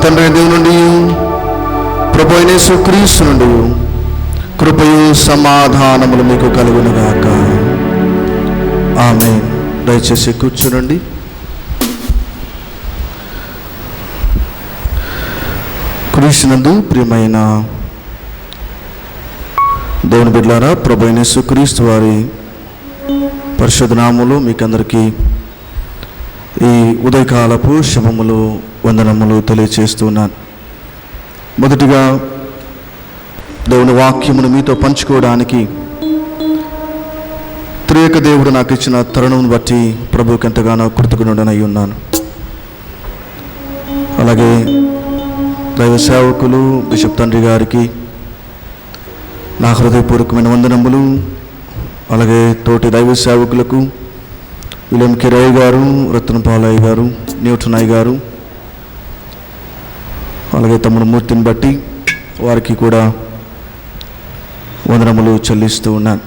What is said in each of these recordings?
తండ్రి దేవుని నుండి ప్రభు అయిన యేసుక్రీస్తు నుండి కృపయు సమాధానములు మీకు కలుగునుగాక. ఆమేన్. దయచేసి కూర్చునండి. క్రీస్తునందు ప్రియమైన దేవుని బిడ్డలారా, ప్రభు అయిన యేసుక్రీస్తు వారి పరిశుద్ధ నామములో మీకందరికీ ఈ ఉదయకాలపు శుభములు వందనములు తెలియచేస్తున్నాను. మొదటిగా దేవుని వాక్యమును మీతో పంచుకోవడానికి త్రియేక దేవుడు నాకు ఇచ్చిన తరుణం బట్టి ప్రభువుకి ఎంతగానో కృతజ్ఞుడనై ఉన్నాను. అలాగే దైవ సేవకులు బిషప్ తండ్రి గారికి నా హృదయపూర్వకమైన వందనములు. అలాగే తోటి దైవ సేవకులకు విలియం కిరయ్య గారు, రత్నపాలయ్య గారు, న్యూటన్ అయ్య గారు, అలాగే తమ్ముడు మూర్తిని బట్టి వారికి కూడా వందనములు చెల్లిస్తూ ఉన్నాను.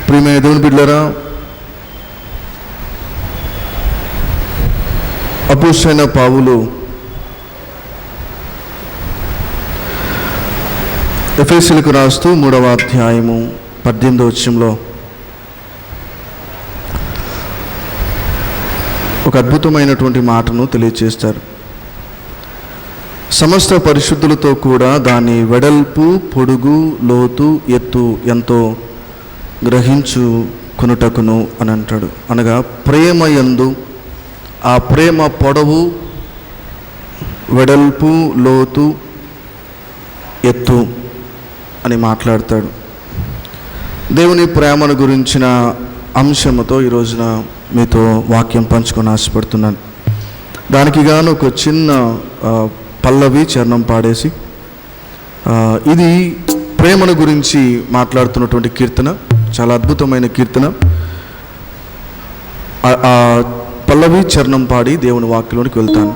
ప్రియమైన దేవుని బిడ్డలారా, అపోస్తలుడైన పౌలు ఎఫెసీయులకు రాస్తూ 3వ అధ్యాయము 18వ వచనంలో ఒక అద్భుతమైనటువంటి మాటను తెలియజేస్తారు. సమస్త పరిశుద్ధులతో కూడా దాని వెడల్పు, పొడుగు, లోతు, ఎత్తు ఎంతో గ్రహించుకొనుటకును అని అంటాడు. అనగా ప్రేమ యందు ఆ ప్రేమ పొడవు, వెడల్పు, లోతు, ఎత్తు అని మాట్లాడతాడు. దేవుని ప్రేమను గురించిన అంశముతో ఈ రోజున మీతో వాక్యం పంచుకొని ఆశపడుతున్నాను. దానికి గాను ఒక చిన్న పల్లవి చరణం పాడేసి, ఇది ప్రేమను గురించి మాట్లాడుతున్నటువంటి కీర్తన, చాలా అద్భుతమైన కీర్తన. ఆ పల్లవి చరణం పాడి దేవుని వాక్యంలోనికి వెళ్తాను.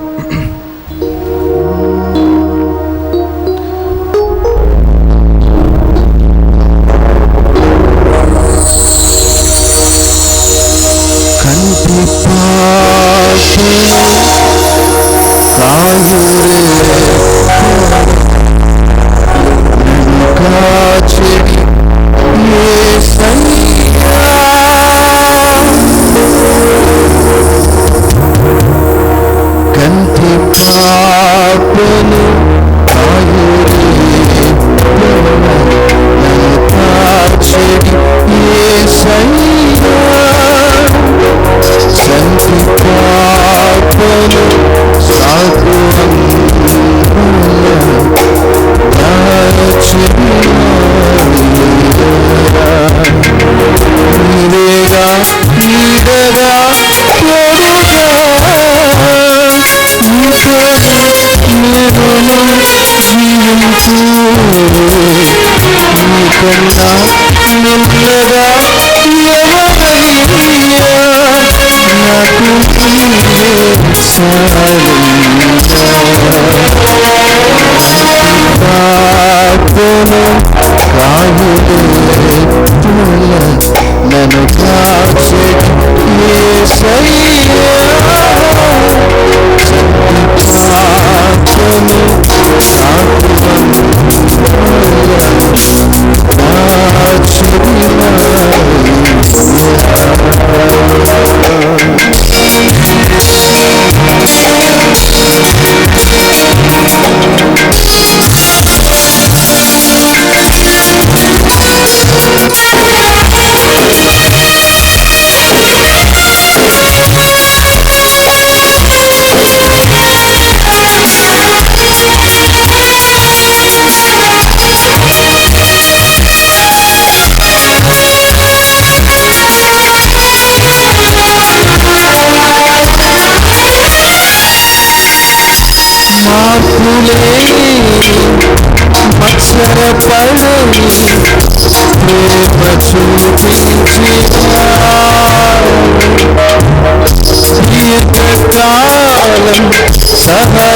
సహనము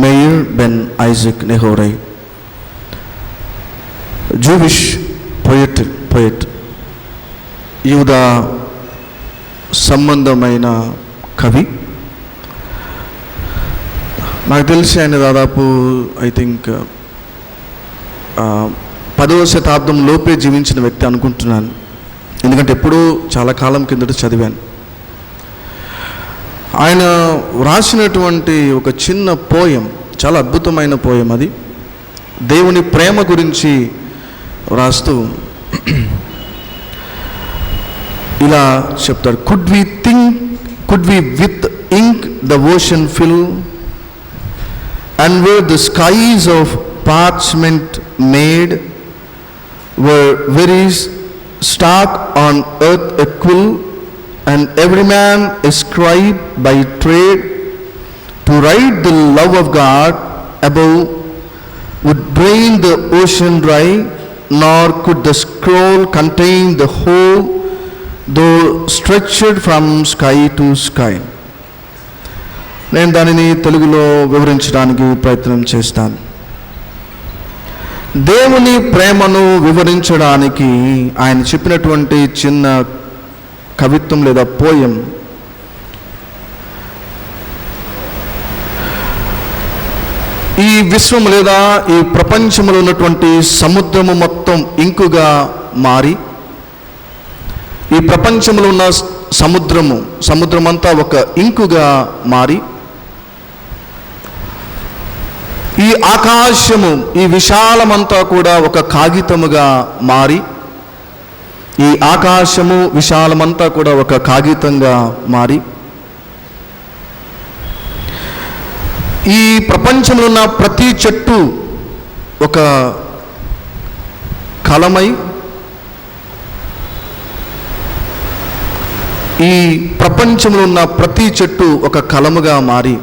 Meir Ben Isaac Nehorai, Jewish poet, యూదా సంబంధమైన కవి. నాకు తెలిసి ఆయన దాదాపు ఐ థింక్ 10వ శతాబ్దం లోపే జీవించిన వ్యక్తి అనుకుంటున్నాను, ఎందుకంటే ఎప్పుడూ చాలా కాలం కిందట చదివాను. ఆయన వ్రాసినటువంటి ఒక చిన్న పోయం, చాలా అద్భుతమైన పోయం అది. దేవుని ప్రేమ గురించి వ్రాస్తూ ఇలా చెప్తాడు. could we with ink the ocean fill, and were the skies of parchment made, were very stark on earth a quill, and every man a scribe by trade, to write the love of God above would drain the ocean dry, nor could the scroll contain the whole, though stretched from sky to sky. నేను దానిని తెలుగులో వివరించడానికి ప్రయత్నం చేస్తాను. దేవుని ప్రేమను వివరించడానికి ఆయన చెప్పినటువంటి చిన్న కవిత్వం లేదా పోయం ఈ విశ్వం లేదా ఈ ప్రపంచంలో ఉన్నటువంటి సముద్రము మొత్తం ఇంకుగా మారి, ఈ ప్రపంచంలో ఉన్న సముద్రమంతా ఒక ఇంకుగా మారి, ఈ ఆకాశము ఈ విశాలమంతా కూడా ఒక కాగితముగా మారి, ఈ ఆకాశము విశాలమంతా కూడా ఒక కాగితంగా మారి, ఈ ప్రపంచంలో ఉన్న ప్రతి చెట్టు ఒక కలమై, ఈ ప్రపంచంలో ఉన్న ప్రతి చెట్టు ఒక కలముగా మారి,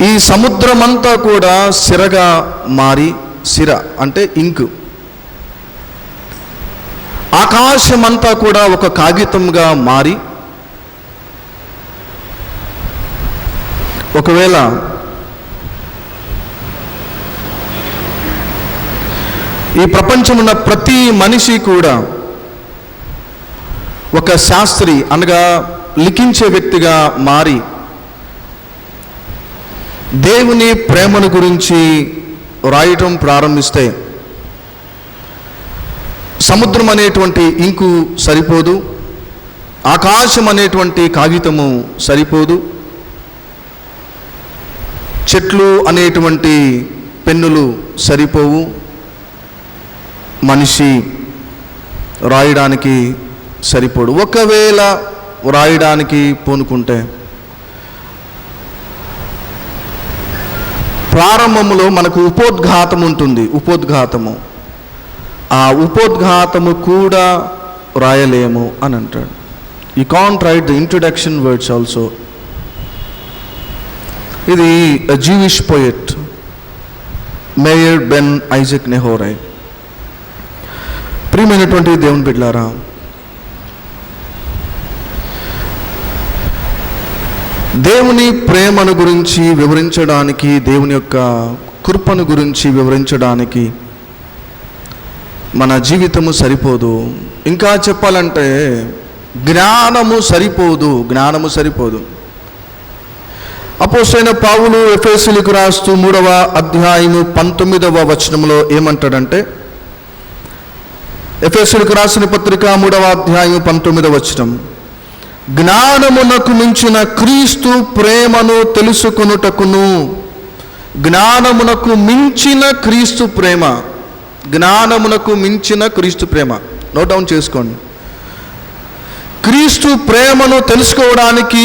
ఈ సముద్రమంతా కూడా సిరగా మారి, సిర అంటే ఇంకు, ఆకాశమంతా కూడా ఒక కాగితంగా మారి, ఒకవేళ ఈ ప్రపంచం ఉన్న ప్రతి మనిషి కూడా ఒక శాస్త్రి అనగా లిఖించే వ్యక్తిగా మారి దేవుని ప్రేమను గురించి రాయటం ప్రారంభిస్తే సముద్రం అనేటువంటి ఇంకు సరిపోదు, ఆకాశం అనేటువంటి కాగితము సరిపోదు, చెట్లు అనేటువంటి పెన్నులు సరిపోవు, మనిషి రాయడానికి సరిపోడు. ఒకవేళ రాయడానికి పూనుకుంటే ప్రారంభంలో మనకు ఉపోద్ఘాతం ఉంటుంది. ఉపోద్ఘాతము, ఆ ఉపోద్ఘాతము కూడా రాయలేము అని అంటాడు. You can't write the introduction words also. ఇది Jewish poet Meir Ben Isaac Nehorai. ప్రియమైనటువంటి దేవుని బిడ్డలారా, దేవుని ప్రేమను గురించి వివరించడానికి, దేవుని యొక్క కృపను గురించి వివరించడానికి మన జీవితము సరిపోదు. ఇంకా చెప్పాలంటే జ్ఞానము సరిపోదు. అపోస్తలుడైన పౌలు ఎఫెసీయులకు రాస్తూ 3వ అధ్యాయము 19వ వచనంలో ఏమంటాడంటే, ఎఫెసీయులకు రాసిన పత్రిక 3వ అధ్యాయం 19వ వచనం, జ్ఞానమునకు మించిన క్రీస్తు ప్రేమను తెలుసుకొనుటకును. జ్ఞానమునకు మించిన క్రీస్తు ప్రేమ, జ్ఞానమునకు మించిన క్రీస్తు ప్రేమ. నోట్ డౌన్ చేసుకోండి. క్రీస్తు ప్రేమను తెలుసుకోవడానికి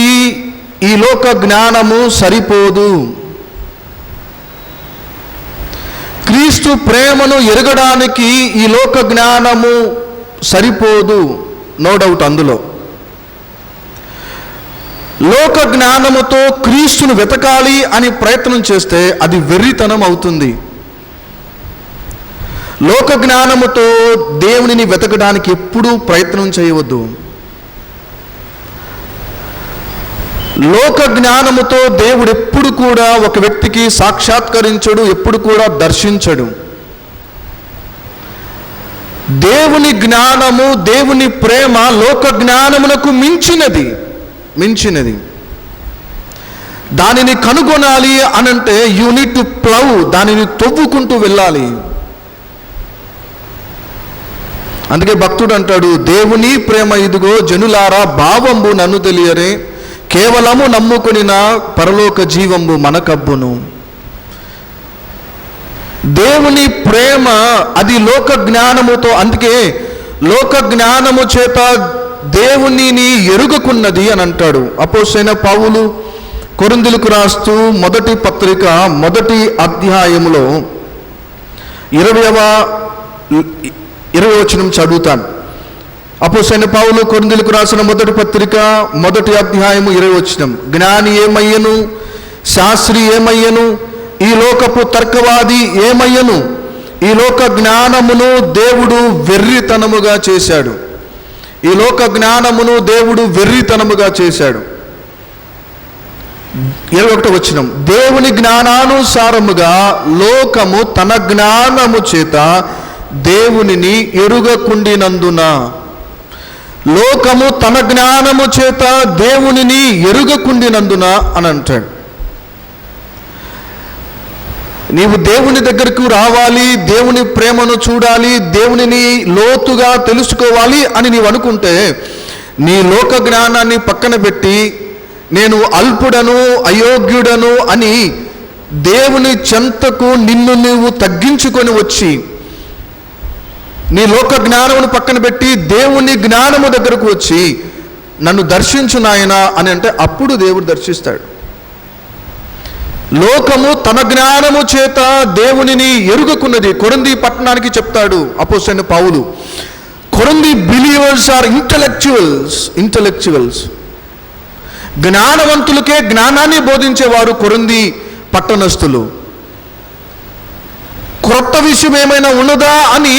ఈ లోక జ్ఞానము సరిపోదు. క్రీస్తు ప్రేమను ఎరగడానికి ఈ లోక జ్ఞానము సరిపోదు. నో డౌట్ అందులో. లోక జ్ఞానముతో క్రీస్తును వెతకాలి అని ప్రయత్నం చేస్తే అది వెర్రితనం అవుతుంది. లోక జ్ఞానముతో దేవునిని వెతకడానికి ఎప్పుడూ ప్రయత్నం చేయవద్దు. లోక జ్ఞానముతో దేవుడు ఎప్పుడు కూడా ఒక వ్యక్తికి సాక్షాత్కరించడు, ఎప్పుడు కూడా దర్శించడు. దేవుని జ్ఞానము, దేవుని ప్రేమ లోక జ్ఞానమునకు మించినది. దానిని కనుగొనాలి అనంటే యూ నీడ్ టు ప్లౌ, దానిని తవ్వుకుంటూ వెళ్ళాలి. అందుకే భక్తుడు అంటాడు, దేవుని ప్రేమ ఇదిగో జనులారా భావంబు నన్ను తెలియరే, కేవలము నమ్ముకొనిన పరలోక జీవంబు మనకబ్బును. దేవుని ప్రేమ అది లోక జ్ఞానముతో, అందుకే లోక జ్ఞానము చేత దేవునిని ఎరుగకున్నది అని అంటాడు. అపోస్తలుడైన పౌలు కొరింథీయులకు రాస్తూ మొదటి పత్రిక 1వ అధ్యాయములో 20వ వచనం చదువుతాను. అపోస్తలుడైన పౌలు కొరింథీయులకు రాసిన మొదటి పత్రిక 1వ అధ్యాయము 20వ వచనం, జ్ఞాని ఏమయ్యను, శాస్త్రి ఏమయ్యను, ఈ లోకపు తర్కవాది ఏమయ్యను, ఈ లోక జ్ఞానమును దేవుడు వెర్రితనముగా చేశాడు. ఈ లోక జ్ఞానమును దేవుడు వెర్రితనముగా చేశాడు. 21వ వచనం, దేవుని జ్ఞానానుసారముగా లోకము తన జ్ఞానము చేత దేవునిని ఎరుగకుండినందున. లోకము తన జ్ఞానము చేత దేవునిని ఎరుగకుండినందున అని అంటాడు. నీవు దేవుని దగ్గరకు రావాలి, దేవుని ప్రేమను చూడాలి, దేవునిని లోతుగా తెలుసుకోవాలి అని నీవు అనుకుంటే నీ లోక జ్ఞానాన్ని పక్కన పెట్టి నేను అల్పుడను, అయోగ్యుడను అని దేవుని చెంతకు నిన్ను నీవు తగ్గించుకొని వచ్చి నీ లోక జ్ఞానమును పక్కన పెట్టి దేవుని జ్ఞానము దగ్గరకు వచ్చి నన్ను దర్శించు నాయనా అని అంటే అప్పుడు దేవుడు దర్శిస్తాడు. లోకము తన జ్ఞానము చేత దేవునిని ఎరుగకున్నది. కొరింథీ పట్టణానికి చెప్తాడు అపోస్తలుడైన పౌలు, కొరింథీ బిలీవర్స్ ఆర్ ఇంటలెక్చువల్స్. జ్ఞానవంతులకే జ్ఞానాన్ని బోధించేవారు కొరింథీ పట్టణస్థులు. క్రొత్త విషయం ఏమైనా ఉన్నదా అని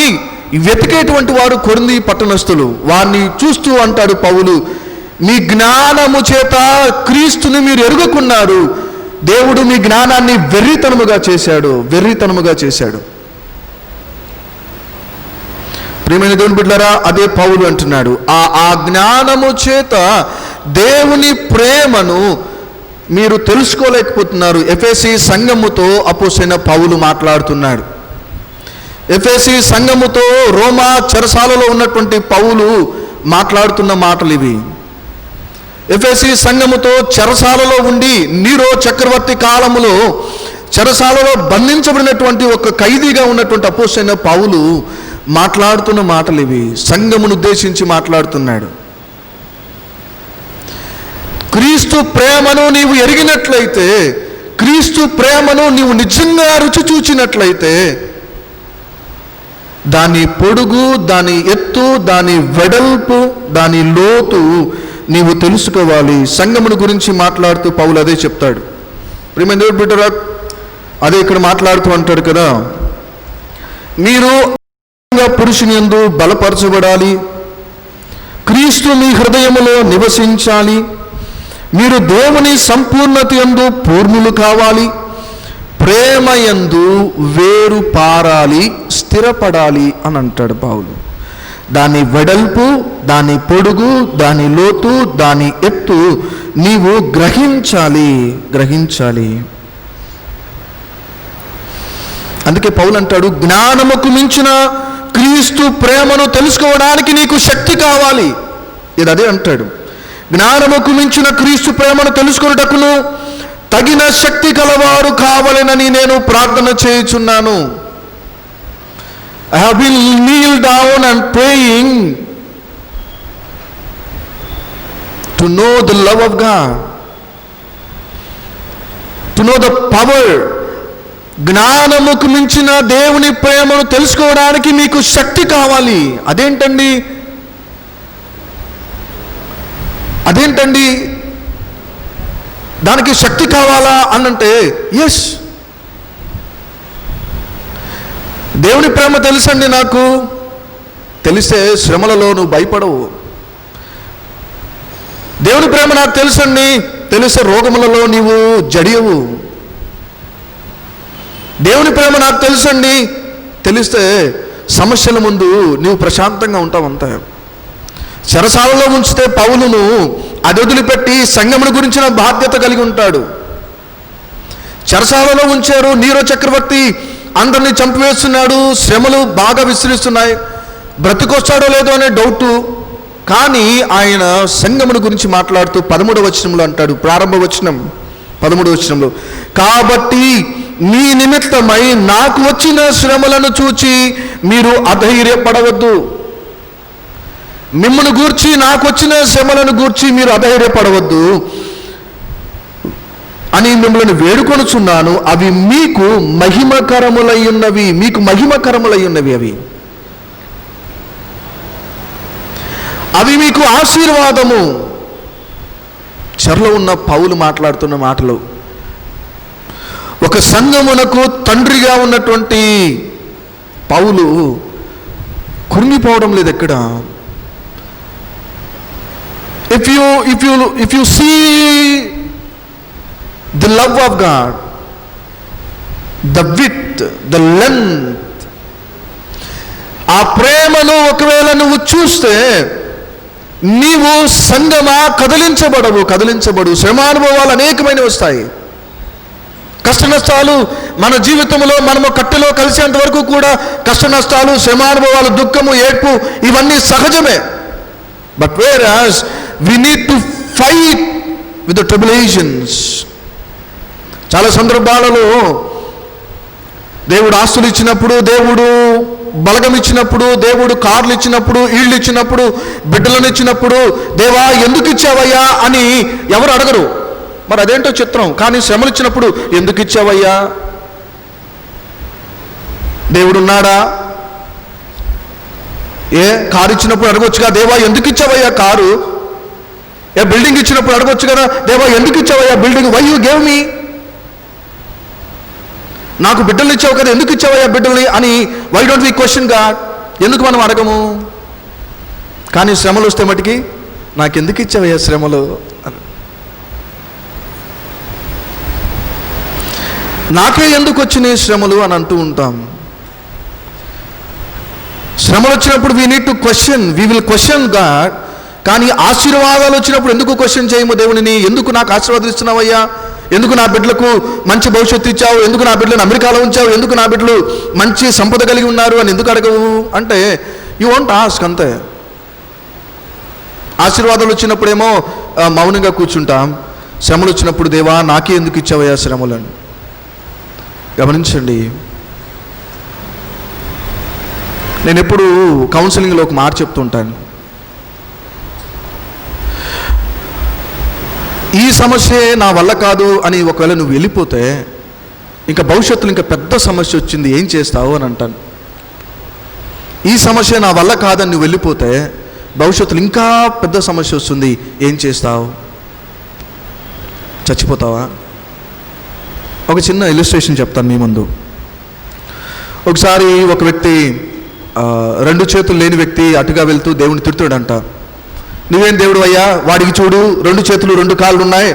వెతికేటువంటి వారు కొరింథీ పట్టణస్థులు. వారిని చూస్తూ అంటాడు పౌలు, మీ జ్ఞానము చేత క్రీస్తుని మీరు ఎరుగకున్నారు, దేవుడు మీ జ్ఞానాన్ని వెర్రితనముగా చేశాడు. ప్రియమైన దేవుని బిడ్డలారా, అదే పౌలు అంటున్నాడు, ఆ జ్ఞానము చేత దేవుని ప్రేమను మీరు తెలుసుకోలేకపోతున్నారు. ఎఫెసీ సంఘముతో అపోస్తలుడైన పౌలు మాట్లాడుతున్నాడు. ఎఫెసీ సంఘముతో రోమా చెరసాలలో ఉన్నటువంటి పౌలు మాట్లాడుతున్న మాటలు ఇవి. ఎఫెసీ సంఘముతో చెరసాలలో ఉండి నీరో చక్రవర్తి కాలములో చెరసాలలో బంధించబడినటువంటి ఒక ఖైదీగా ఉన్నటువంటి అపోస్తలుడైన పౌలు మాట్లాడుతున్న మాటలు ఇవి. సంఘమును ఉద్దేశించి మాట్లాడుతున్నాడు. క్రీస్తు ప్రేమను నీవు ఎరిగినట్లయితే, క్రీస్తు ప్రేమను నీవు నిజంగా రుచి చూచినట్లయితే, దాని పొడుగు, దాని ఎత్తు, దాని వెడల్పు, దాని లోతు నీవు తెలుసుకోవాలి. సంఘమును గురించి మాట్లాడుతూ పౌలు అదే చెప్తాడు. ప్రియమైన దేవుని బిడ్డలారా, అదే ఇక్కడ మాట్లాడుతూ అంటాడు కదా, మీరు పురుషుని యందు బలపరచబడాలి, క్రీస్తు మీ హృదయములో నివసించాలి, మీరు దేవుని సంపూర్ణత యందు పూర్ణులు కావాలి, ప్రేమ యందు వేరు పారాలి, స్థిరపడాలి అని అంటాడు పౌలు. దాని వెడల్పు, దాని పొడుగు, దాని లోతు, దాని ఎత్తు నీవు గ్రహించాలి. అందుకే పౌలు అంటాడు, జ్ఞానముకు మించిన క్రీస్తు ప్రేమను తెలుసుకోవడానికి నీకు శక్తి కావాలి. ఇది అదే అంటాడు, జ్ఞానముకు మించిన క్రీస్తు ప్రేమను తెలుసుకొనుటకును తగిన శక్తి కలవారు కావాలనని నేను ప్రార్థన చేయుచున్నాను. I have been kneel down and praying to know the love of God, to know the power. జ్ఞానముకు మించిన దేవుని ప్రేమను తెలుసుకోవడానికి మీకు శక్తి కావాలి. అదేంటండి దానికి శక్తి కావాలా అనంటే, ఎస్, దేవుని ప్రేమ తెలుసండి, నాకు తెలిస్తే శ్రమలలో నువ్వు భయపడవు. దేవుని ప్రేమ నాకు తెలుసండి, తెలిస్తే రోగములలో నీవు జడియవు. దేవుని ప్రేమ నాకు తెలుసండి, తెలిస్తే సమస్యల ముందు నీవు ప్రశాంతంగా ఉంటావు. అంతా చెరసాలలో ఉంచితే పౌలును అది వదిలిపెట్టి సంఘమును గురించిన బాధ్యత కలిగి ఉంటాడు. చెరసాలలో ఉంచారు, నీరో చక్రవర్తి అందరినీ చంపివేస్తున్నాడు, శ్రమలు బాగా విస్తరిస్తున్నాయి, బ్రతికొస్తాడో లేదో అనే డౌటు. కానీ ఆయన సంఘమును గురించి మాట్లాడుతూ 13వ వచనంలో అంటాడు, ప్రారంభ వచనం 13వ వచనంలో, కాబట్టి మీ నిమిత్తమై నాకు వచ్చిన శ్రమలను చూచి మీరు అధైర్యపడవద్దు. మిమ్మల్ని గూర్చి, నాకు వచ్చిన శ్రమలను గూర్చి మీరు అధైర్యపడవద్దు అని మిమ్మల్ని వేడుకొనుచున్నాను. అవి మీకు మహిమకరములై ఉన్నవి. అవి మీకు ఆశీర్వాదము. చెరలో ఉన్న పౌలు మాట్లాడుతున్న మాటలు. ఒక సంఘమునకు తండ్రిగా ఉన్నటువంటి పౌలు కృంగిపోవడం లేదు ఎక్కడ. If you see the love of God, the width, the length, ఆ ప్రేమను ఒకవేళ నువ్వు చూస్తే నీవు సంగమా కదిలించబడు. శ్రమానుభవాలు అనేకమైనవి వస్తాయి, కష్ట నష్టాలు మన జీవితంలో మనము కట్టెలో కలిసేంత వరకు కూడా కష్ట నష్టాలు, శ్రమానుభవాలు, దుఃఖము, ఏడ్పు ఇవన్నీ సహజమే. But whereas we need to fight with the tribulations. చాలా సందర్భాలలో దేవుడు ఆస్తులు ఇచ్చినప్పుడు, దేవుడు బలగం ఇచ్చినప్పుడు, దేవుడు కార్లు ఇచ్చినప్పుడు, ఇళ్ళు ఇచ్చినప్పుడు, బిడ్డలను ఇచ్చినప్పుడు, దేవా ఎందుకు ఇచ్చావయ్యా అని ఎవరు అడగరు. మరి అదేంటో చిత్రం. కానీ శ్రమలు ఇచ్చినప్పుడు ఎందుకు ఇచ్చావయ్యా? దేవుడు ఉన్నాడా? కారు ఇచ్చినప్పుడు అడగొచ్చుగా, దేవా ఎందుకు ఇచ్చావయ్యా కారు? బిల్డింగ్ ఇచ్చినప్పుడు అడగొచ్చు కదా, దేవా ఎందుకు ఇచ్చావయ్యా building? Why you gave me? నాకు బిడ్డలు ఇచ్చావు కదా, ఎందుకు ఇచ్చావయ్యా బిడ్డల్ని అని why don't we question God? ఎందుకు మనం అడగము? కానీ శ్రమలు వస్తే మటుకి నాకెందుకు ఇచ్చావయ్యా శ్రమలు, నాకే ఎందుకు వచ్చినాయి శ్రమలు అని అంటూ ఉంటాం. శ్రమలు వచ్చినప్పుడు we need to question, we will question God. కానీ ఆశీర్వాదాలు వచ్చినప్పుడు ఎందుకు క్వశ్చన్ చేయము దేవునిని? ఎందుకు నాకు ఆశీర్వాదం ఇస్తున్నావయ్యా, ఎందుకు నా బిడ్డలకు మంచి భవిష్యత్తు ఇచ్చావు, ఎందుకు నా బిడ్డలను అమెరికాలో ఉంచావు, ఎందుకు నా బిడ్డలు మంచి సంపద కలిగి ఉన్నారు అని ఎందుకు అడగవు అంటే యూ వాంట్ ఆస్క్ అంతే. ఆశీర్వాదాలు వచ్చినప్పుడేమో మౌనంగా కూర్చుంటాం, శ్రమలు వచ్చినప్పుడు దేవా నాకే ఎందుకు ఇచ్చావయ్యా శ్రమలను? గమనించండి, నేను ఎప్పుడు కౌన్సిలింగ్లో ఒక మాట చెప్తుంటాను, ఈ సమస్య నా వల్ల కాదు అని ఒకవేళ నువ్వు వెళ్ళిపోతే ఇంకా భవిష్యత్తులో ఇంకా పెద్ద సమస్య వచ్చింది, ఏం చేస్తావు అని అంటాను. ఈ సమస్య నా వల్ల కాదని నువ్వు వెళ్ళిపోతే భవిష్యత్తులో ఇంకా పెద్ద సమస్య వస్తుంది, ఏం చేస్తావు? చచ్చిపోతావా? ఒక చిన్న ఇల్లుస్ట్రేషన్ చెప్తాను మీ ముందు. ఒకసారి ఒక వ్యక్తి, 2 చేతులు లేని వ్యక్తి అటుగా వెళ్తూ దేవుని తిడుతాడంట. నువ్వేం దేవుడు అయ్యా, వాడికి చూడు 2 చేతులు 2 కాళ్ళు ఉన్నాయి,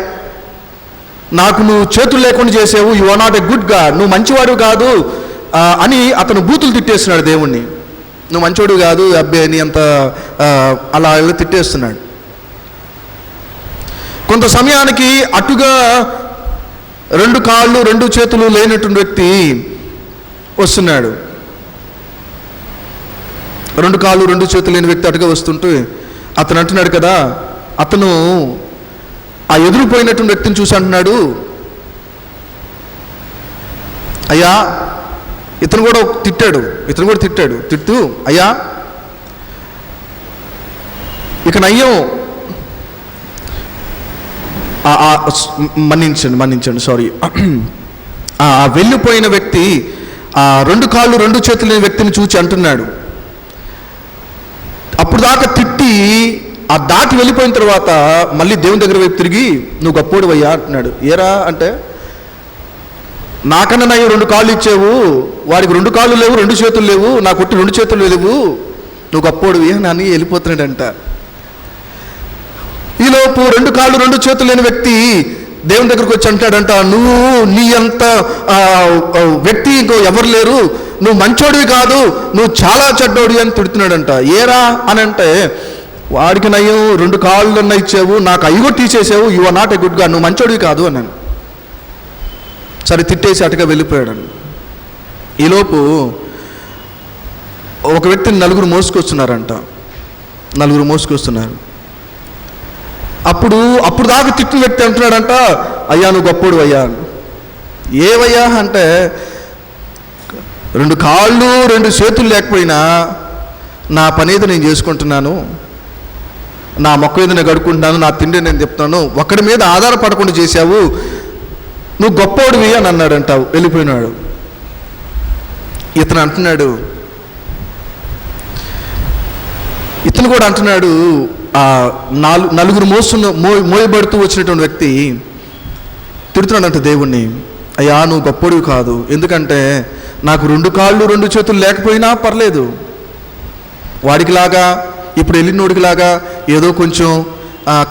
నాకు నువ్వు చేతులు లేకుండా చేసావు, you are not a good God, నువ్వు మంచివాడు కాదు అని అతను బూతులు తిట్టేస్తున్నాడు దేవుణ్ణి. నువ్వు మంచివాడు కాదు అబ్బే నీ అంత అలా తిట్టేస్తున్నాడు. కొంత సమయానికి అటుగా 2 కాళ్ళు 2 చేతులు లేనటువంటి వ్యక్తి వస్తున్నాడు. 2 కాళ్ళు 2 చేతులు లేని వ్యక్తి అటుగా వస్తుంటే అతను అంటున్నాడు కదా, అతను ఆ ఎదురుపోయినటువంటి వ్యక్తిని చూసి అంటున్నాడు, అయ్యా ఇతను కూడా తిట్టాడు. తిడుతూ అయ్యా ఇక నయ్యం, మన్నించండి సారీ. ఆ వెళ్ళిపోయిన వ్యక్తి ఆ 2 కాళ్ళు 2 చేతులు లేని వ్యక్తిని చూసి అంటున్నాడు, అప్పుడు దాకా తిట్టి ఆ దాటి వెళ్ళిపోయిన తర్వాత మళ్ళీ దేవుని దగ్గర వైపు తిరిగి నువ్వు గొప్పోడు అయ్యా అంటున్నాడు. ఏరా అంటే, నాకన్నా నయ్య 2 కాళ్ళు ఇచ్చావు, వాడికి 2 కాళ్ళు లేవు 2 చేతులు లేవు, నా కొట్టి 2 చేతులు లేవు, నువ్వు గొప్పోడువి అని వెళ్ళిపోతున్నాడంట. ఈలోపు 2 కాళ్ళు 2 చేతులు లేని వ్యక్తి దేవుని దగ్గరకు వచ్చి అంటాడంట, నువ్వు నీ అంత వ్యక్తి ఇంకో ఎవరు లేరు, నువ్వు మంచోడివి కాదు, నువ్వు చాలా చెడ్డోడివి అని తిడుతున్నాడంట. ఏరా అని అంటే, వాడికి నయ్యం 2 కాళ్ళు అన్న ఇచ్చావు, నాకు అవి కూడా తీసేసావు, you are not a good God, నువ్వు మంచోడివి కాదు అన్నాను. సరే తిట్టేసి అటుగా వెళ్ళిపోయాడు. ఈలోపు ఒక వ్యక్తిని 4 మోసుకొస్తున్నారంట. 4 మోసుకొస్తున్నారు. అప్పుడు దాకా తిట్టిన వ్యక్తి అంటున్నాడంట, అయ్యా నువ్వు గొప్పోడు అయ్యా. ఏవయ్యా అంటే, 2 కాళ్ళు 2 చేతులు లేకపోయినా నా పని ఏదో నేను చేసుకుంటున్నాను, నా మొక్క ఏదో నేను గడుకుంటున్నాను, నా తిండి నేను చెప్తాను, ఒకడి మీద ఆధారపడకుండా చేశావు, నువ్వు గొప్పోడివి అని అన్నాడంటావు. వెళ్ళిపోయినాడు. ఇతను కూడా అంటున్నాడు, ఆ 4 మోయబడుతూ వచ్చినటువంటి వ్యక్తి తిడుతున్నాడంట దేవుణ్ణి, అయ్యా నువ్వు గొప్పోడివి కాదు, ఎందుకంటే నాకు 2 కాళ్ళు 2 చేతులు లేకపోయినా పర్లేదు, వాడికిలాగా ఇప్పుడు వెళ్ళినోడికిలాగా ఏదో కొంచెం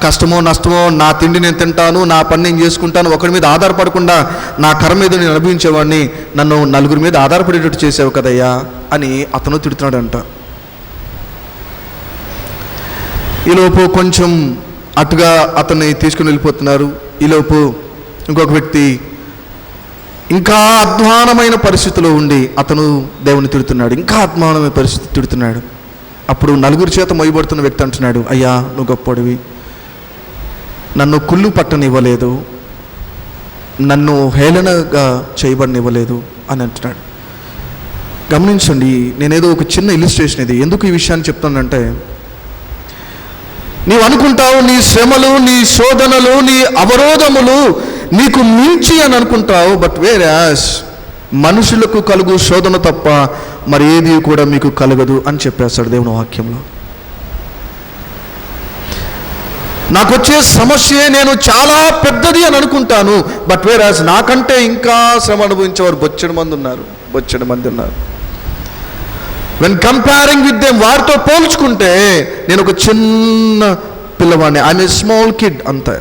కష్టమో నష్టమో నా తిండి నేను తింటాను, నా పని నేను చేసుకుంటాను, ఒకరి మీద ఆధారపడకుండా నా కర్మ మీద నేను అనుభవించేవాడిని, నన్ను 4 మీద ఆధారపడేటట్టు చేసావు కదయ్యా అని అతను తిడుతున్నాడంట. ఈలోపు కొంచెం అటుగా అతన్ని తీసుకుని వెళ్ళిపోతున్నారు. ఈలోపు ఇంకొక వ్యక్తి ఇంకా అధ్వానమైన పరిస్థితిలో ఉండి అతను దేవుని తిడుతున్నాడు, ఇంకా అధ్వానమైన పరిస్థితి తిడుతున్నాడు. అప్పుడు 4 చేత మొయ్యబడుతున్న వ్యక్తి అంటున్నాడు, అయ్యా నువ్వు గొప్పడివి, నన్ను కుళ్ళు పట్టనివ్వలేదు, నన్ను హేళనగా చేయబడనివ్వలేదు అని అంటున్నాడు. గమనించండి, నేనేదో ఒక చిన్న ఇల్లుస్ట్రేషన్ ఇది. ఎందుకు ఈ విషయాన్ని చెప్తానంటే, నీవు అనుకుంటావు నీ శ్రమలు, నీ శోధనలు, నీ అవరోధములు నీకు మించి అని అనుకుంటావు. బట్ వేరాస్ మనుషులకు కలుగు శోధన తప్ప మరి ఏది కూడా మీకు కలగదు అని చెప్పేస్తాడు దేవుని వాక్యంలో. నాకు వచ్చే సమస్య నేను చాలా పెద్దది అని అనుకుంటాను, బట్ వేరాస్ నాకంటే ఇంకా శ్రమ అనుభవించేవారు బొచ్చెడు మంది ఉన్నారు. వెన్ కంపేరింగ్ విత్ దెమ్, వారితో పోల్చుకుంటే నేను ఒక చిన్న పిల్లవాడిని, ఐఎమ్ ఏ స్మాల్ కిడ్ అంతే.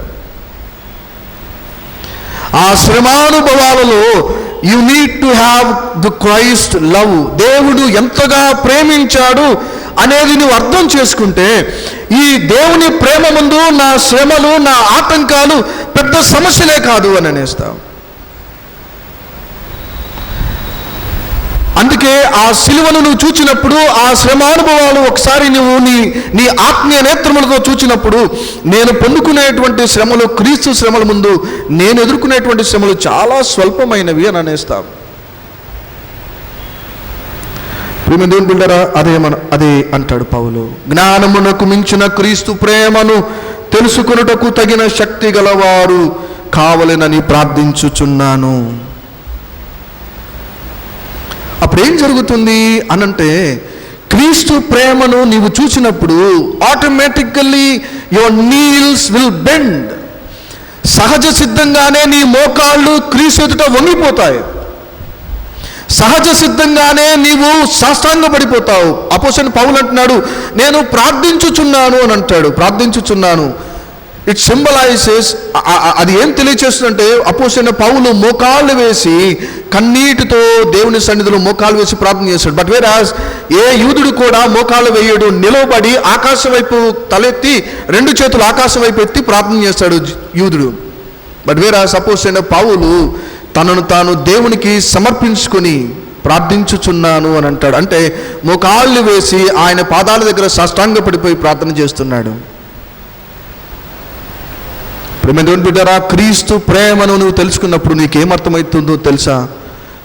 ఆ శ్రమానుభవాలలో you need to have the Christ love. దేవుడు ఎంతగా ప్రేమించాడు అనేది నువ్వు అర్థం చేసుకుంటే, ఈ దేవుని ప్రేమ ముందు నా శ్రమలు, నా ఆటంకాలు పెద్ద సమస్యలే కాదు అని అనేస్తావు. అందుకే ఆ సిలువను నువ్వు చూచినప్పుడు, ఆ శ్రమానుభవాలు ఒకసారి నువ్వు నీ ఆత్మీయ నేత్రములతో చూచినప్పుడు, నేను పొందుకునేటువంటి శ్రమలు క్రీస్తు శ్రమల ముందు నేను ఎదుర్కొనేటువంటి శ్రమలు చాలా స్వల్పమైనవి అని అనేస్తాం. ప్రియమైన దేవుని బిడ్డలారా, అదే అంటాడు పౌలు, జ్ఞానమునకు మించిన క్రీస్తు ప్రేమను తెలుసుకొనుటకు తగిన శక్తి గలవారు కావలెనని ప్రార్థించుచున్నాను. అప్పుడు ఏం జరుగుతుంది అనంటే, క్రీస్తు ప్రేమను నీవు చూసినప్పుడు automatically your knees will bend. సహజ సిద్ధంగానే నీ మోకాళ్ళు క్రీస్తు ఎదుట వంగిపోతాయి. సహజ సిద్ధంగానే నీవు సాష్టాంగపడిపోతావు. అపోస్తలుడైన పౌలు అంటున్నాడు, నేను ప్రార్థించుచున్నాను అని అంటాడు. ప్రార్థించుచున్నాను, ఇట్ సింబలైజెస్, అది ఏం తెలియచేస్తుందంటే, అపోస్తలుడైన పౌలు మోకాళ్ళు వేసి కన్నీటితో దేవుని సన్నిధిలో మోకాళ్ళు వేసి ప్రార్థన చేస్తాడు. బట్ వేరాజ్ ఏ యూదుడు కూడా మోకాళ్ళు వేయడు, నిలవబడి ఆకాశం వైపు తలెత్తి 2 చేతులు ఆకాశం వైపు ఎత్తి ప్రార్థన చేస్తాడు యూదుడు. బట్ వేరాజ్ అపోస్తలుడైన పౌలు తనను తాను దేవునికి సమర్పించుకొని ప్రార్థించుచున్నాను అని అంటాడు. అంటే మోకాళ్ళు వేసి ఆయన పాదాల దగ్గర సాష్టాంగపడిపోయి ప్రార్థన చేస్తున్నాడు. ప్రియమైన దేవుని బిడ్డలారా, క్రీస్తు ప్రేమను నువ్వు తెలుసుకున్నప్పుడు నీకేమర్థమవుతుందో తెలుసా?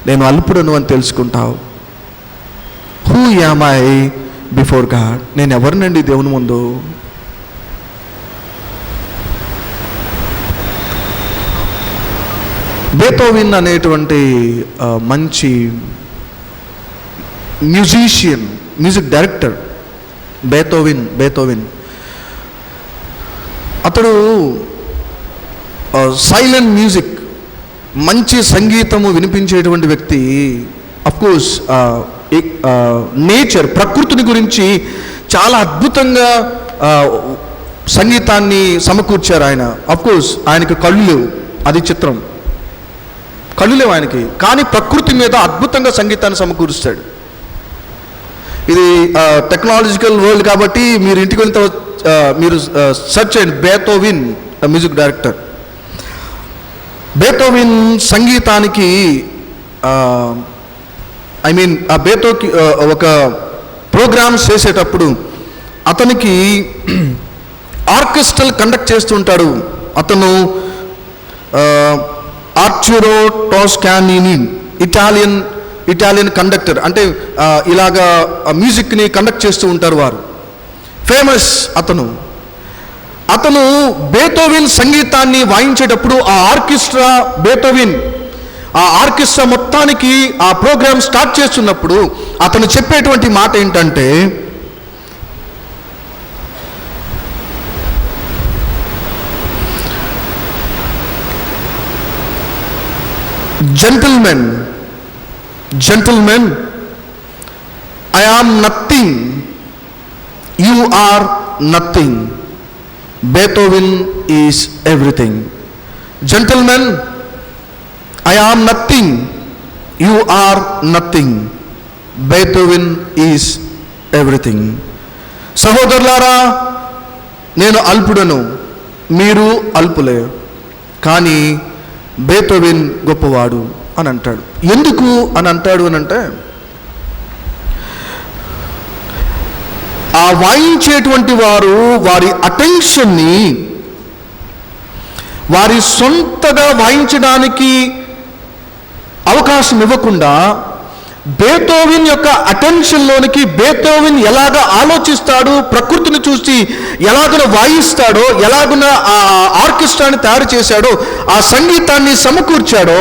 నేను అల్పుడను అని తెలుసుకుంటావు. Who am I before God? నేను ఎవరినండి దేవుని ముందు? బేథోవెన్ అనేటువంటి మంచి మ్యూజిషియన్, మ్యూజిక్ డైరెక్టర్ బేథోవెన్ అతడు సైలెంట్ మ్యూజిక్, మంచి సంగీతము వినిపించేటువంటి వ్యక్తి. అఫ్కోర్స్ నేచర్, ప్రకృతిని గురించి చాలా అద్భుతంగా సంగీతాన్ని సమకూర్చారు ఆయన. అఫ్కోర్స్ ఆయనకి కళ్ళు లేవు, అది చిత్రం, కళ్ళు లేవు ఆయనకి, కానీ ప్రకృతి మీద అద్భుతంగా సంగీతాన్ని సమకూరుస్తాడు. ఇది టెక్నాలజికల్ వరల్డ్ కాబట్టి మీరు ఇంటికి వెళ్ళిన తర్వాత మీరు సెర్చ్ చేయండి, బేథోవెన్ మ్యూజిక్ డైరెక్టర్. బేథోవెన్ సంగీతానికి ఆ బేథోకి ఒక ప్రోగ్రామ్స్ చేసేటప్పుడు అతనికి ఆర్కెస్ట్రల్ కండక్ట్ చేస్తుంటాడు. అతను ఆర్చురో టోస్కానిని ఇటాలియన్ కండక్టర్, అంటే ఇలాగా మ్యూజిక్ని కండక్ట్ చేస్తూ ఉంటారు వారు. ఫేమస్ అతను బేథోవెన్ సంగీతాన్ని వాయించేటప్పుడు ఆ ఆర్కెస్ట్రా మొత్తానికి ఆ ప్రోగ్రామ్ స్టార్ట్ చేస్తున్నప్పుడు అతను చెప్పేటువంటి మాట ఏంటంటే, Gentlemen, I am nothing, you are nothing, Beethoven is everything. Gentlemen, I am nothing, you are nothing, Beethoven is everything. సహోదరులారా, నేను అల్పుడను, మీరు అల్పులే, కానీ బేథోవెన్ గొప్పవాడు అని అంటాడు. ఎందుకు అని అంటాడు అని అంటే, ఆ వాయించేటువంటి వారు వారి అటెన్షన్ని వారి సొంతగా వాయించడానికి అవకాశం ఇవ్వకుండా బేథోవెన్ యొక్క అటెన్షన్లోనికి, బేథోవెన్ ఎలాగ ఆలోచిస్తాడు, ప్రకృతిని చూసి ఎలాగున వాయిస్తాడో, ఎలాగున ఆ ఆర్కెస్ట్రాని తయారు చేశాడో, ఆ సంగీతాన్ని సమకూర్చాడో,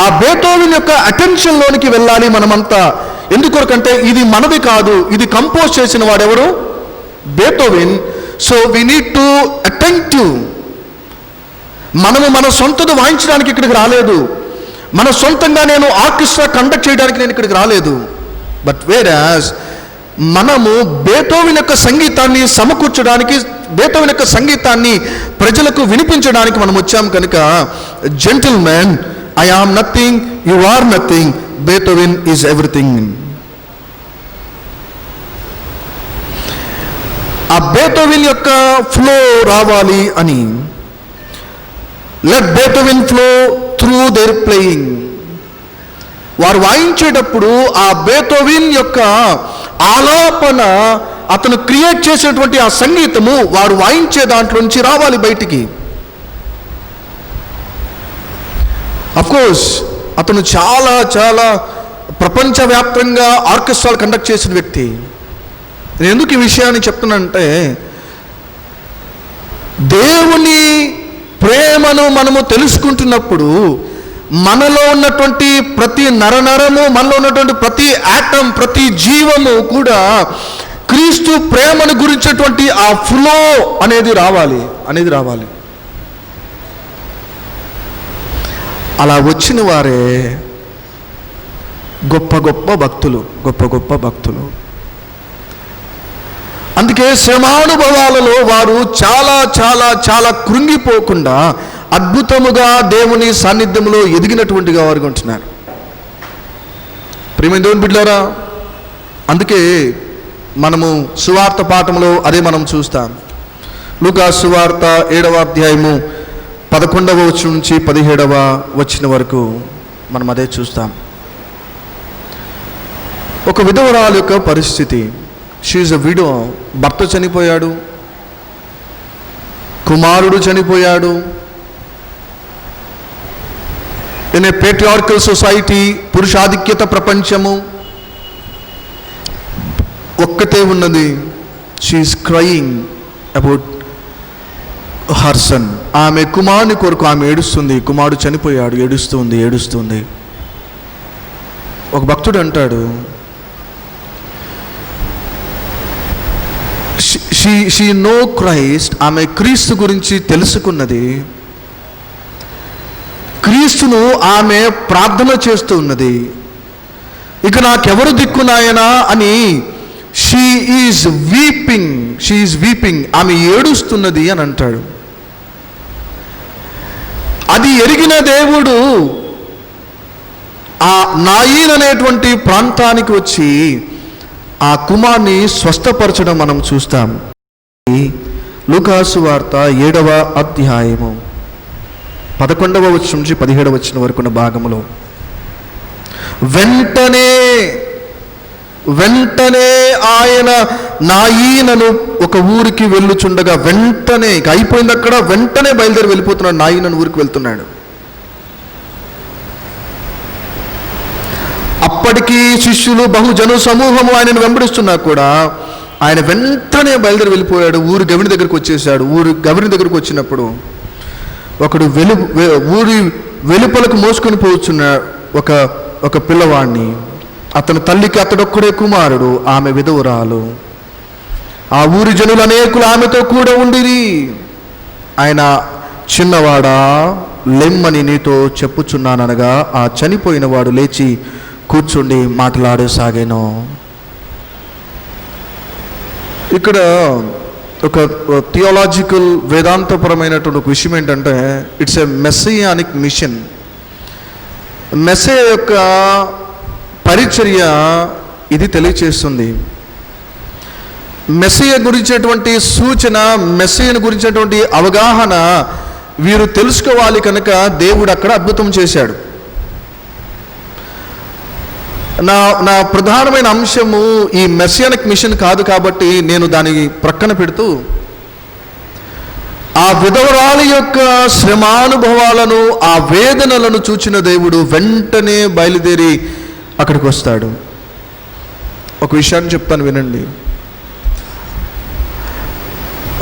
ఆ బేథోవెన్ యొక్క అటెన్షన్లోనికి వెళ్ళాలి మనమంతా. ఎందుకొరకంటే ఇది మనది కాదు, ఇది కంపోజ్ చేసిన వాడెవరు? Beethoven. So we need to attentive. మనము మన సొంతది వాయించడానికి ఇక్కడికి రాలేదు, మన సొంతంగా నేను ఆర్కెస్ట్రా కండక్ట్ చేయడానికి నేను ఇక్కడికి రాలేదు. బట్ వేరాజ్ మనము బేథోవెన్ యొక్క సంగీతాన్ని సమకూర్చడానికి, బేథోవెన్ యొక్క సంగీతాన్ని ప్రజలకు వినిపించడానికి మనం వచ్చాము కనుక, gentlemen I am nothing, you are nothing, Beethoven is everything. ఆ బేథోవెన్ యొక్క ఫ్లో రావాలి అని, let Beethoven flow through their playing. వారు వాయించేటప్పుడు ఆ బేథోవెన్ యొక్క ఆలాపన, అతను క్రియేట్ చేసినటువంటి ఆ సంగీతము వారు వాయించే దాంట్లో నుంచి రావాలి బయటికి. అఫ్కోర్స్ అతను చాలా చాలా ప్రపంచవ్యాప్తంగా ఆర్కెస్ట్రాలు కండక్ట్ చేసిన వ్యక్తి. నేను ఎందుకు ఈ విషయాన్ని చెప్తున్నానంటే, దేవుని ప్రేమను మనము తెలుసుకుంటున్నప్పుడు మనలో ఉన్నటువంటి ప్రతి నరనరము, మనలో ఉన్నటువంటి ప్రతి యాటం, ప్రతి జీవము కూడా క్రీస్తు ప్రేమను గురించేటువంటి ఆ ఫ్లో అనేది రావాలి. అలా వచ్చిన వారే గొప్ప గొప్ప భక్తులు. అందుకే శ్రమానుభవాలలో వారు చాలా చాలా చాలా కృంగిపోకుండా అద్భుతముగా దేవుని సాన్నిధ్యంలో ఎదిగినటువంటిగా వారు ఉంటున్నారు. ప్రియమైన దేవుని బిడ్డలారా, అందుకే మనము సువార్త పాఠంలో అదే మనం చూస్తాం. లూకా సువార్త 7వ అధ్యాయము 11వ వచనం నుంచి 17వ వచనం వరకు మనం అదే చూస్తాం. ఒక విధవరాలు యొక్క పరిస్థితి. She is a widow. భర్త చనిపోయాడు, కుమారుడు చనిపోయాడు. ఇన్ ఏ పేట్రియార్కల్ సొసైటీ, పురుషాధిక్యత ప్రపంచము, ఒక్కతే ఉన్నది. She is crying about her son. ఆమె కుమారుని కొరకు ఆమె ఏడుస్తుంది. కుమారుడు చనిపోయాడు, ఏడుస్తుంది. ఒక భక్తుడు అంటాడు, షీ నో క్రైస్ట్. ఆమె క్రీస్తు గురించి తెలుసుకున్నది, క్రీస్తును ఆమె ప్రార్థన చేస్తూ ఉన్నది. ఇక నాకెవరు దిక్కునాయనా అని షీ ఈజ్ వీపింగ్. ఆమె ఏడుస్తున్నది అని అంటాడు. అది ఎరిగిన దేవుడు ఆ నాయీన్ అనేటువంటి ప్రాంతానికి వచ్చి ఆ కుమార్ని స్వస్థపరచడం మనం చూస్తాం. లూకాసు వార్త 7వ అధ్యాయము 11వ వచనం నుంచి 17వ వచనం వరకు ఉన్న భాగంలో, వెంటనే ఆయన నాయీనను ఒక ఊరికి వెళ్ళుచుండగా, వెంటనే అయిపోయింది అక్కడ, వెంటనే బయలుదేరి వెళ్ళిపోతున్నాడు. నాయీనను ఊరికి వెళ్తున్నాడు. అప్పటికి శిష్యులు బహుజను సమూహము ఆయనను వెంబడిస్తున్నా కూడా ఆయన వెంటనే బయలుదేరి వెళ్ళిపోయాడు. ఊరి గవిని దగ్గరకు వచ్చేసాడు. ఊరి గవిని దగ్గరకు వచ్చినప్పుడు ఒకడు ఊరి వెలుపలకు మోసుకొని పోవచ్చున్న ఒక పిల్లవాడిని, అతని తల్లికి అతడొక్కడే కుమారుడు, ఆమె విధవురాలు. ఆ ఊరి జనులు అనేకులు ఆమెతో కూడా ఉండిరి. ఆయన, చిన్నవాడా లెమ్మని నీతో చెప్పుచున్నాననగా ఆ చనిపోయిన వాడు లేచి కూర్చుండి మాట్లాడసాగాను. ఇక్కడ ఒక థియాలజికల్ వేదాంతపరమైనటువంటి ఒక విషయం ఏంటంటే, it's a messianic mission. Messiah యొక్క పరిచర్య ఇది తెలియచేస్తుంది. మెస్సియా గురించినటువంటి సూచన, మెస్సియాను గురించినటువంటి అవగాహన వీరు తెలుసుకోవాలి కనుక దేవుడు అక్కడ అద్భుతం చేశాడు. నా ప్రధానమైన అంశము ఈ మెస్సియానిక్ మిషన్ కాదు కాబట్టి నేను దాని ప్రక్కన పెడుతూ, ఆ విధవరాలి యొక్క శ్రమానుభవాలను, ఆ వేదనలను చూచిన దేవుడు వెంటనే బయలుదేరి అక్కడికి వస్తాడు. ఒక విషయాన్ని చెప్తాను, వినండి.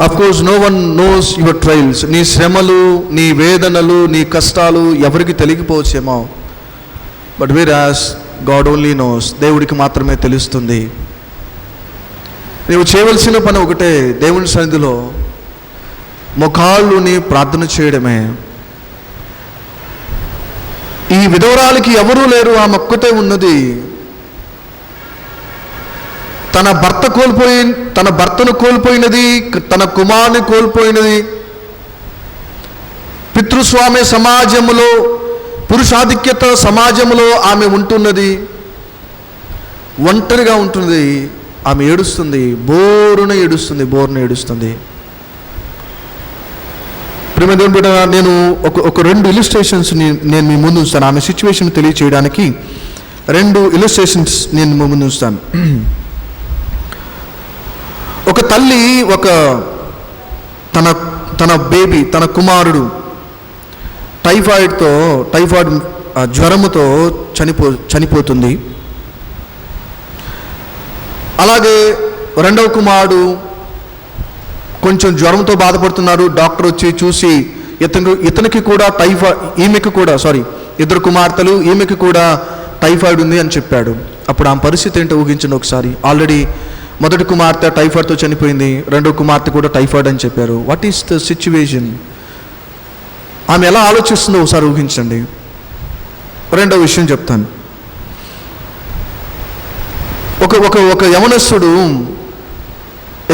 Of course no one knows your trials. నీ శ్రమలు, నీ వేదనలు, నీ కష్టాలు ఎవరికి తెలియకపోవచ్చేమో, but whereas God only knows. దేవుడికి మాత్రమే తెలుస్తుంది. నీవు చేయవలసిన పని ఒకటే, దేవుని సన్నిధిలో ముఖాళ్ళుని ప్రార్థన చేయడమే. ఈ విధవరాలికి ఎవరూ లేరు, ఆమె ఒక్కతే ఉన్నది. తన భర్తను కోల్పోయినది, తన కుమారుని కోల్పోయినది. పితృస్వామ్య సమాజంలో పురుషాధిక్యత సమాజంలో ఆమె ఉంటున్నది, ఒంటరిగా ఉంటుంది. ఆమె ఏడుస్తుంది, బోరున ఏడుస్తుంది. ప్రేమ దేవుని బిడ్డ, నేను ఒక 2 ఇలిస్ట్రేషన్స్ని నేను మీ ముందు ఉంచుతాను. ఆమె సిచ్యువేషన్ తెలియచేయడానికి 2 ఇలిస్ట్రేషన్స్ నేను మీ ముందు ఉంచుతాను. ఒక తల్లి తన బేబీ, తన కుమారుడు టైఫాయిడ్ జ్వరముతో చనిపోతుంది. అలాగే రెండవ కుమారుడు కొంచెం జ్వరంతో బాధపడుతున్నారు. డాక్టర్ వచ్చి చూసి ఇతనికి కూడా ఇద్దరు కుమార్తెలు, ఈమెకి కూడా టైఫాయిడ్ ఉంది అని చెప్పాడు. అప్పుడు ఆమె పరిస్థితి ఏంటో ఊహించండి ఒకసారి. ఆల్రెడీ మొదటి కుమార్తె టైఫాయిడ్తో చనిపోయింది, రెండో కుమార్తె కూడా టైఫాయిడ్ అని చెప్పారు. What is the situation? ఆమె ఎలా ఆలోచిస్తుందో ఒకసారి ఊహించండి. రెండో విషయం చెప్తాను. ఒక యవనస్తుడు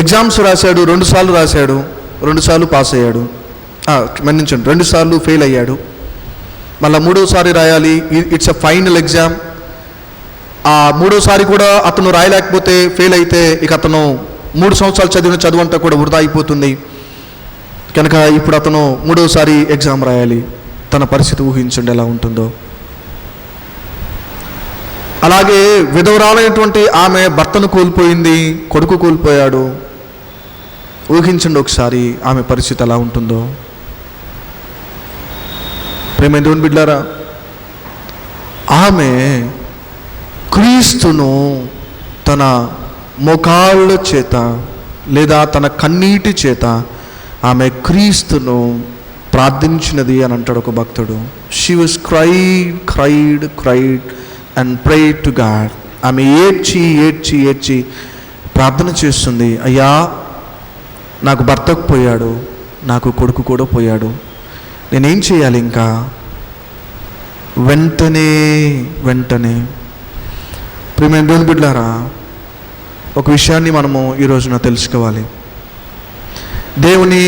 ఎగ్జామ్స్ రాశాడు, 2 సార్లు రాశాడు, 2 సార్లు పాస్ అయ్యాడు. మన్నించండి, 2 సార్లు ఫెయిల్ అయ్యాడు. మళ్ళీ 3వసారి రాయాలి, ఇట్స్ ఎ ఫైనల్ ఎగ్జామ్. ఆ 3వసారి కూడా అతను రాయలేకపోతే, ఫెయిల్ అయితే ఇక అతను 3 సంవత్సరాలు చదివిన చదువు అంతా కూడా వృధా అయిపోతుంది. కనుక ఇప్పుడు అతను 3వసారి ఎగ్జామ్ రాయాలి. తన పరిస్థితి ఊహించండి ఎలా ఉంటుందో. అలాగే విధవరాలైనటువంటి ఆమె భర్తను కోల్పోయింది, కొడుకు కోల్పోయాడు. ఊహించండి ఒకసారి ఆమె పరిస్థితి ఎలా ఉంటుందో. ప్రేమ దేవుని బిడ్డలారా, ఆమె క్రీస్తును తన మోకాళ్ళ చేత లేదా తన కన్నీటి చేత ఆమె క్రీస్తును ప్రార్థించినది అని అంటాడు ఒక భక్తుడు. She was cried and prayed to God. ఆమె ఏడ్చి ప్రార్థన చేస్తుంది. అయ్యా, నాకు భర్తకు పోయాడు, నాకు కొడుకు కూడా పోయాడు, నేనేం చేయాలి? ఇంకా వెంటనే ప్రియమైన దేవుని బిడ్డలారా, ఒక విషయాన్ని మనము ఈ రోజున తెలుసుకోవాలి. దేవుని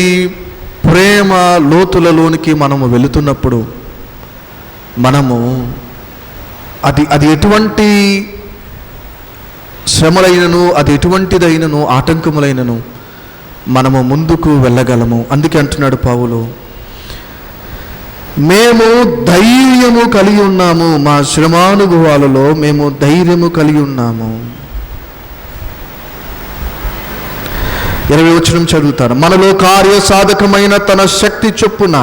ప్రేమ లోతులలోనికి మనము వెళుతున్నప్పుడు మనము అది ఎటువంటి శ్రమలైనను, అది ఎటువంటిదైనను, ఆటంకములైనను మనము ముందుకు వెళ్ళగలము. అందుకే అంటున్నాడు పౌలు, మేము ధైర్యము కలిగి ఉన్నాము, మా శ్రమానుభవాలలో మేము ధైర్యము కలిగి ఉన్నాము. 20వ వచనం చదువుతారు. మనలో కార్యసాధకమైన తన శక్తి చొప్పున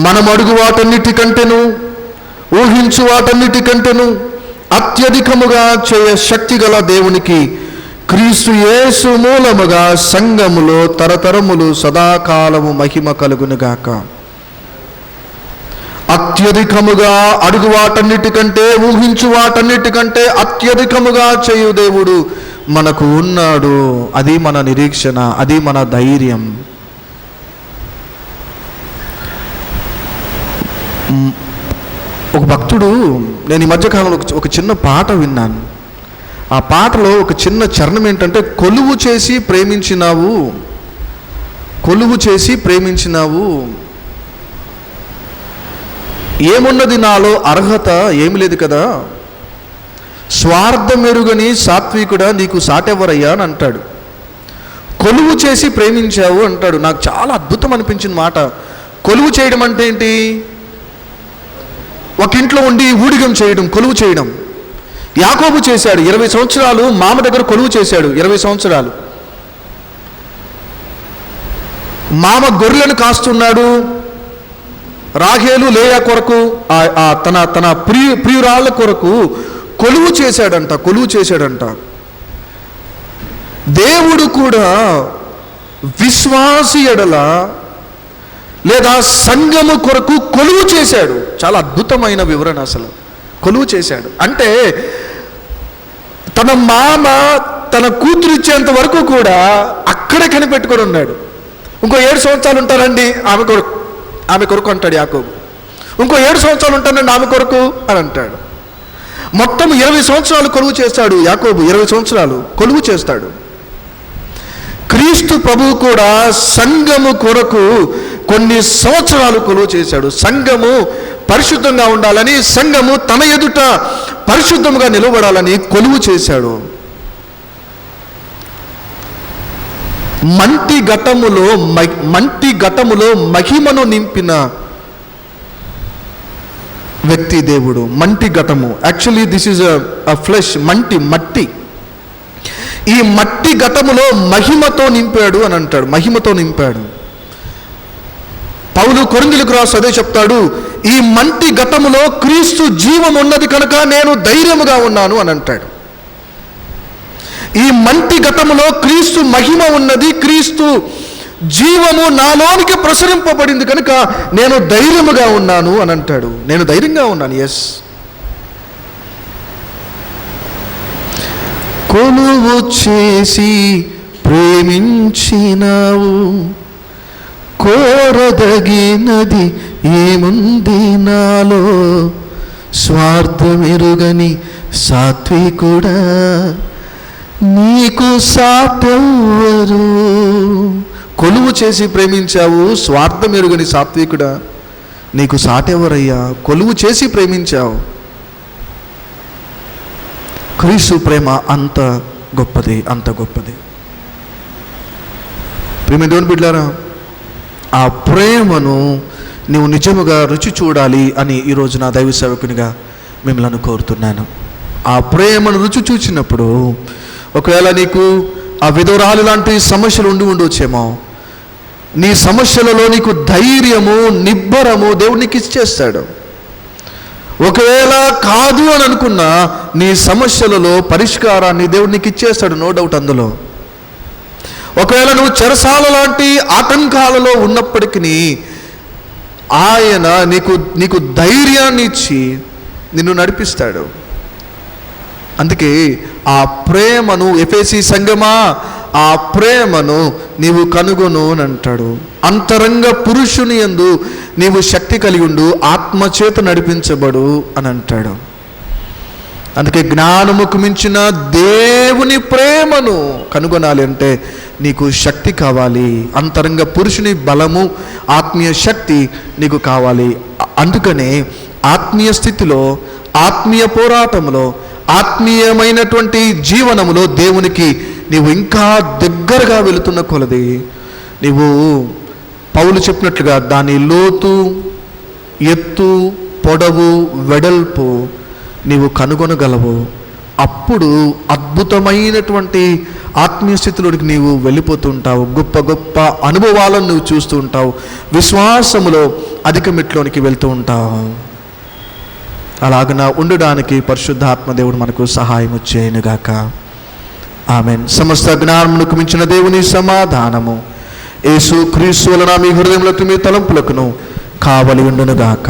మనం అడుగు వాటన్నిటికంటేను, ఊహించు వాటన్నిటికంటేను అత్యధికముగా చేయ శక్తి గల దేవునికి క్రీస్తు యేసు మూలముగా సంఘములో తరతరములు సదాకాలము మహిమ కలుగునుగాక. అత్యధికముగా అడుగు వాటన్నిటికంటే, ఊహించు వాటన్నిటికంటే అత్యధికముగా చేయు దేవుడు మనకు ఉన్నాడు. అది మన నిరీక్షణ, అది మన ధైర్యం. ఒక భక్తుడు, నేను ఈ మధ్యకాలంలో ఒక చిన్న పాట విన్నాను. ఆ పాటలో ఒక చిన్న చరణం ఏంటంటే, కొలువు చేసి ప్రేమించినావు, ఏమున్నది నాలో అర్హత ఏమి లేదు కదా, స్వార్థమెరుగని సాత్వికుడా నీకు సాటెవరయ్యా అని అంటాడు. కొలువు చేసి ప్రేమించావు అంటాడు. నాకు చాలా అద్భుతం అనిపించిన మాట. కొలువు చేయడం అంటే ఏంటి? ఒక ఇంట్లో ఉండి ఊడిగం చేయడం, కొలువు చేయడం. యాకోబు చేశాడు. 20 సంవత్సరాలు మామ దగ్గర కొలువు చేశాడు. 20 సంవత్సరాలు మామ గొర్రెలను కాస్తున్నాడు. రాహేలు లేయా కొరకు, తన ప్రియురాళ్ళ కొరకు కొలువు చేశాడంట. దేవుడు కూడా విశ్వాసి ఎడల లేదా సంఘము కొరకు కొలువు చేశాడు. చాలా అద్భుతమైన వివరణ. అసలు కొలువు చేశాడు అంటే తన మామ తన కూతురు ఇచ్చేంత వరకు కూడా అక్కడే కనిపెట్టుకొని ఉన్నాడు. ఇంకో 7 సంవత్సరాలు ఉంటారండి ఆమె కొరకు అంటాడు యాకోబు. ఇంకో 7 సంవత్సరాలు ఉంటానండి ఆమె కొరకు అని అంటాడు. మొత్తం 20 సంవత్సరాలు కొలువు చేస్తాడు యాకోబు. 20 సంవత్సరాలు కొలువు చేస్తాడు. క్రీస్తు ప్రభువు కూడా సంఘము కొరకు కొన్ని సంవత్సరాలు కొలువు చేశాడు. సంఘము పరిశుద్ధంగా ఉండాలని, సంఘము తన ఎదుట పరిశుద్ధంగా నిలబడాలని కొలువు చేశాడు. మంటి ఘటములో మహిమను నింపిన వ్యక్తి దేవుడు. మంటి ఘటము, actually this is a flesh, మట్టి. ఈ మట్టి ఘటములో మహిమతో నింపాడు అని అంటాడు. మహిమతో నింపాడు. పౌలు కొరింథీయులకు రాసి అదే చెప్తాడు, ఈ మంటి ఘటములో క్రీస్తు జీవం ఉన్నది కనుక నేను ధైర్యముగా ఉన్నాను అని అంటాడు. ఈ మంటి ఘటములో క్రీస్తు మహిమ ఉన్నది, క్రీస్తు జీవము నాలోనికి ప్రసరింపబడింది కనుక నేను ధైర్యముగా ఉన్నాను అని అంటాడు. నేను ధైర్యంగా ఉన్నాను. ఎస్, కొలువు చేసి ప్రేమించినావు, కోరదగినది ఏముంది నాలో, స్వార్థమెరుగని సాత్వికుడా నీకు సాటెవ్వరు. కొలువు చేసి ప్రేమించావు, స్వార్థమెరుగని సాత్వికుడా నీకు సాటెవరయ్యా. కొలువు చేసి ప్రేమించావు. క్రీస్తు ప్రేమ అంత గొప్పది, అంత గొప్పది. ప్రేమ దేవుని బిడ్డలారా, ఆ ప్రేమను నువ్వు నిజముగా రుచి చూడాలి అని ఈరోజు నా దైవ సేవకునిగా మిమ్మల్ని కోరుతున్నాను. ఆ ప్రేమను రుచి చూచినప్పుడు ఒకవేళ నీకు ఆ విధవరాలు లాంటి సమస్యలు ఉండవచ్చేమో, నీ సమస్యలలో నీకు ధైర్యము, నిబ్బరము దేవుడు నీకు ఇచ్చేస్తాడు. ఒకవేళ కాదు అని అనుకున్నా నీ సమస్యలలో పరిష్కారాన్ని దేవుడు నీకు ఇచ్చేస్తాడు, నో డౌట్ అందులో. ఒకవేళ నువ్వు చెరసాల లాంటి ఆటంకాలలో ఉన్నప్పటికీ ఆయన నీకు ధైర్యాన్ని ఇచ్చి నిన్ను నడిపిస్తాడు. అందుకే ఆ ప్రేమను, ఎఫెసీ సంఘమా, ఆ ప్రేమను నీవు కనుగొను అని అంటాడు. అంతరంగ పురుషుని యందు నీవు శక్తి కలిగి ఉండు, ఆత్మచేత నడిపించబడు అని అంటాడు. అందుకే జ్ఞానముకు మించిన దేవుని ప్రేమను కనుగొనాలి అంటే నీకు శక్తి కావాలి. అంతరంగ పురుషుని బలము, ఆత్మీయ శక్తి నీకు కావాలి. అందుకనే ఆత్మీయ స్థితిలో, ఆత్మీయ పోరాటంలో, ఆత్మీయమైనటువంటి జీవనములో దేవునికి నీవు ఇంకా దగ్గరగా వెళుతున్న కొలది నీవు పౌలు చెప్పినట్లుగా దాని లోతు, ఎత్తు, పొడవు, వెడల్పు నీవు కనుగొనగలవు. అప్పుడు అద్భుతమైనటువంటి ఆత్మీయ స్థితిలోనికి నీవు వెళ్ళిపోతుంటావు. గొప్ప గొప్ప అనుభవాలను నువ్వు చూస్తూ ఉంటావు. విశ్వాసములో అధిక మెట్లోనికి వెళ్తూ ఉంటావు. అలాగన ఉండడానికి పరిశుద్ధాత్మ దేవుడు మనకు సహాయం చేయనుగాక. ఆమెన్. సమస్త జ్ఞానమునకు మించిన దేవుని సమాధానము యేసు క్రీస్తు వలన మీ హృదయములకు, మీ తలంపులకును కావలి ఉండునుగాక.